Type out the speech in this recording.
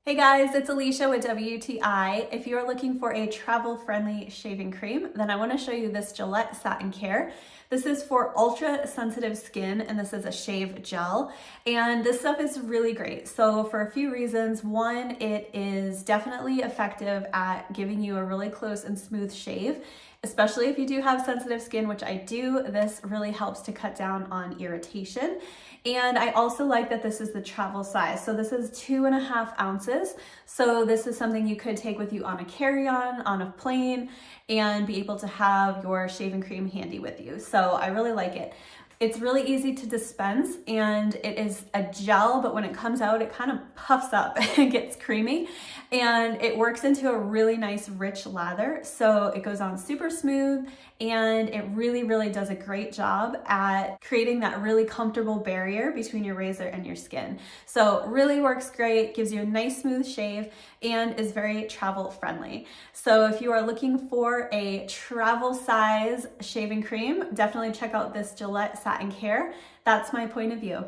Hey guys, it's Alicia with WTI. If you're looking for a travel-friendly shaving cream, then I want to show you this Gillette Satin Care. This is for ultra sensitive skin, and this is a shave gel. And this stuff is really great. So for a few reasons, one, it is definitely effective at giving you a really close and smooth shave, especially if you do have sensitive skin, which I do. This really helps to cut down on irritation. And I also like that this is the travel size. So this is 2.5 ounces. So this is something you could take with you on a carry-on, on a plane, and be able to have your shaving cream handy with you. So I really like it. It's really easy to dispense, and it is a gel, but when it comes out, it kind of puffs up and gets creamy, and it works into a really nice rich lather. So it goes on super smooth, and it really does a great job at creating that really comfortable barrier between your razor and your skin. So it really works great, gives you a nice smooth shave, and is very travel friendly. So if you are looking for a travel size shaving cream, definitely check out this Gillette Satin Care. That's my point of view.